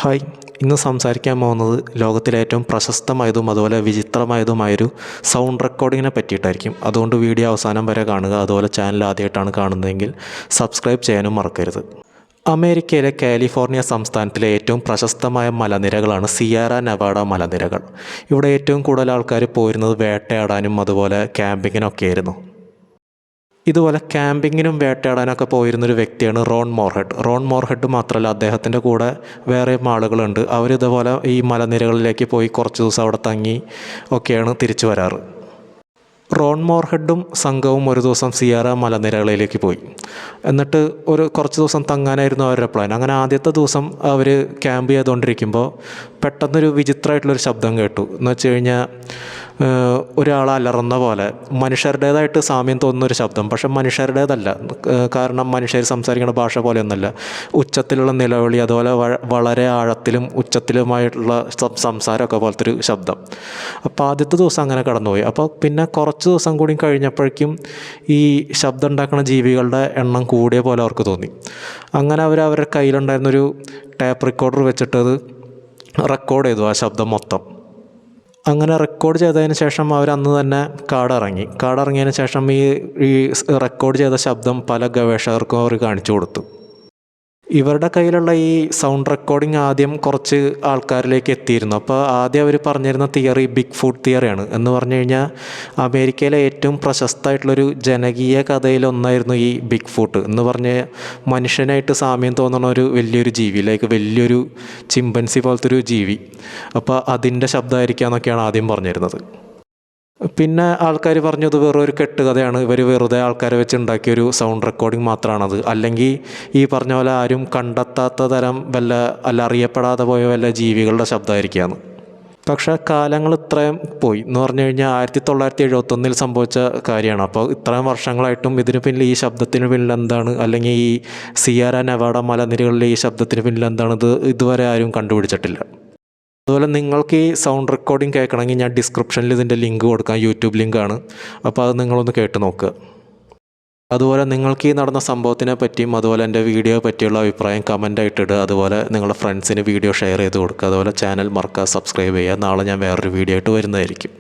Hi, ഇന്ന് സംസാരിക്കാൻ പോകുന്നത് ലോകത്തിലെ ഏറ്റവും പ്രശസ്തമായതും അതുപോലെ വിചിത്രമായതുമായൊരു സൗണ്ട് റെക്കോർഡിങ്ങിനെ പറ്റിയിട്ടായിരിക്കും. അതുകൊണ്ട് വീഡിയോ അവസാനം വരെ കാണുക. അതുപോലെ ചാനൽ ആദ്യമായിട്ടാണ് കാണുന്നതെങ്കിൽ സബ്സ്ക്രൈബ് ചെയ്യാനും മറക്കരുത്. അമേരിക്കയിലെ കാലിഫോർണിയ സംസ്ഥാനത്തിലെ ഏറ്റവും പ്രശസ്തമായ മലനിരകളാണ് സിയേറ നെവാഡ മലനിരകൾ. ഇവിടെ ഏറ്റവും കൂടുതൽ ആൾക്കാർ പോയിരുന്നത് വേട്ടയാടാനും അതുപോലെ ക്യാമ്പിങ്ങിനൊക്കെയായിരുന്നു. ഇതുപോലെ ക്യാമ്പിങ്ങിനും വേട്ടയാടാനൊക്കെ പോയിരുന്നൊരു വ്യക്തിയാണ് റോൺ മോർഹെഡ്. റോൺ മോർഹെഡ് മാത്രമല്ല, അദ്ദേഹത്തിൻ്റെ കൂടെ വേറെയും ആളുകളുണ്ട്. അവരിതുപോലെ ഈ മലനിരകളിലേക്ക് പോയി കുറച്ച് ദിവസം അവിടെ തങ്ങി ഒക്കെയാണ് തിരിച്ചു വരാറ്. റോൺ മോർഹെഡും സംഘവും ഒരു ദിവസം സിയേറ മലനിരകളിലേക്ക് പോയി. എന്നിട്ട് കുറച്ച് ദിവസം തങ്ങാനായിരുന്നു അവരുടെ പ്ലാൻ. അങ്ങനെ ആദ്യത്തെ ദിവസം അവർ ക്യാമ്പ് ചെയ്തുകൊണ്ടിരിക്കുമ്പോൾ പെട്ടെന്നൊരു വിചിത്രമായിട്ടുള്ളൊരു ശബ്ദം കേട്ടു. എന്ന് വെച്ച് കഴിഞ്ഞാൽ ഒരാൾ അലറുന്ന പോലെ, മനുഷ്യരുടേതായിട്ട് സാമ്യം തോന്നുന്നൊരു ശബ്ദം, പക്ഷെ മനുഷ്യരുടേതല്ല. കാരണം മനുഷ്യർ സംസാരിക്കുന്ന ഭാഷ പോലെയൊന്നുമല്ല. ഉച്ചത്തിലുള്ള നിലവിളി, അതുപോലെ വളരെ ആഴത്തിലും ഉച്ചത്തിലുമായിട്ടുള്ള സംസാരമൊക്കെ പോലത്തെ ഒരു ശബ്ദം. അപ്പോൾ ആദ്യത്തെ ദിവസം അങ്ങനെ കടന്നുപോയി. അപ്പോൾ പിന്നെ കുറച്ച് ദിവസം കൂടി കഴിഞ്ഞപ്പോഴേക്കും ഈ ശബ്ദം ഉണ്ടാക്കുന്ന ജീവികളുടെ എണ്ണം കൂടിയ പോലെ അവർക്ക് തോന്നി. അങ്ങനെ അവരുടെ കയ്യിലുണ്ടായിരുന്നൊരു ടേപ്പ് റെക്കോർഡർ വെച്ചിട്ടത് റെക്കോർഡ് ചെയ്തു, ആ ശബ്ദം മൊത്തം. അങ്ങനെ റെക്കോർഡ് ചെയ്തതിന് ശേഷം അവർ അന്ന് തന്നെ കാടിറങ്ങിയതിന് ശേഷം ഈ റെക്കോർഡ് ചെയ്ത ശബ്ദം പല ഗവേഷകർക്കും അവർ കാണിച്ചു കൊടുത്തു. ഇവരുടെ കയ്യിലുള്ള ഈ സൗണ്ട് റെക്കോർഡിംഗ് ആദ്യം കുറച്ച് ആൾക്കാരിലേക്ക് എത്തിയിരുന്നു. അപ്പോൾ ആദ്യം അവർ പറഞ്ഞിരുന്ന തിയറി ബിഗ് ഫുട്ട് തിയറിയാണ്. എന്ന് പറഞ്ഞു കഴിഞ്ഞാൽ അമേരിക്കയിലെ ഏറ്റവും പ്രശസ്തമായിട്ടുള്ളൊരു ജനകീയ കഥയിലൊന്നായിരുന്നു ഈ ബിഗ് ഫുട്ട് എന്ന് പറഞ്ഞ് മനുഷ്യനായിട്ട് സാമ്യം തോന്നുന്ന ഒരു വലിയൊരു ജീവി, വലിയൊരു ചിമ്പൻസി പോലത്തെ ഒരു ജീവി. അപ്പോൾ അതിൻ്റെ ശബ്ദമായിരിക്കാം എന്നൊക്കെയാണ് ആദ്യം പറഞ്ഞിരുന്നത്. പിന്നെ ആൾക്കാർ പറഞ്ഞു ഇത് വെറൊരു കെട്ടുകഥയാണ്, ഇവർ വെറുതെ ആൾക്കാരെ വെച്ച് ഉണ്ടാക്കിയൊരു സൗണ്ട് റെക്കോർഡിംഗ് മാത്രമാണത്, അല്ലെങ്കിൽ ഈ പറഞ്ഞ പോലെ ആരും കണ്ടെത്താത്ത തരം അറിയപ്പെടാതെ പോയ വല്ല ജീവികളുടെ ശബ്ദമായിരിക്കുകയാണ്. പക്ഷേ കാലങ്ങൾ ഇത്രയും പോയി എന്ന് പറഞ്ഞു കഴിഞ്ഞാൽ 1971 സംഭവിച്ച കാര്യമാണ്. അപ്പോൾ ഇത്രയും വർഷങ്ങളായിട്ടും ഇതിന് പിന്നിൽ, ഈ ശബ്ദത്തിന് പിന്നിൽ എന്താണ്, അല്ലെങ്കിൽ ഈ സിയേറ നെവാഡ മലനിരകളിലെ ഈ ശബ്ദത്തിന് പിന്നിൽ എന്താണ്, ഇതുവരെ ആരും കണ്ടുപിടിച്ചിട്ടില്ല. അതുപോലെ നിങ്ങൾക്ക് ഈ സൗണ്ട് റെക്കോർഡിംഗ് കേൾക്കണമെങ്കിൽ ഞാൻ ഡിസ്ക്രിപ്ഷനിൽ ഇതിൻ്റെ ലിങ്ക് കൊടുക്കാം, യൂട്യൂബ് ലിങ്കാണ്. അപ്പോൾ അത് നിങ്ങളൊന്ന് കേട്ട് നോക്കുക. അതുപോലെ നിങ്ങൾക്ക് ഈ നടന്ന സംഭവത്തിനെ പറ്റിയും അതുപോലെ എൻ്റെ വീഡിയോ പറ്റിയുള്ള അഭിപ്രായം കമൻ്റായിട്ട് ഇടുക. അതുപോലെ നിങ്ങളുടെ ഫ്രണ്ട്സിന് വീഡിയോ ഷെയർ ചെയ്ത് കൊടുക്കുക. അതുപോലെ ചാനൽ മറക്കാതെ സബ്സ്ക്രൈബ് ചെയ്യുക. നാളെ ഞാൻ വേറൊരു വീഡിയോ ആയിട്ട് വരുന്നതായിരിക്കും.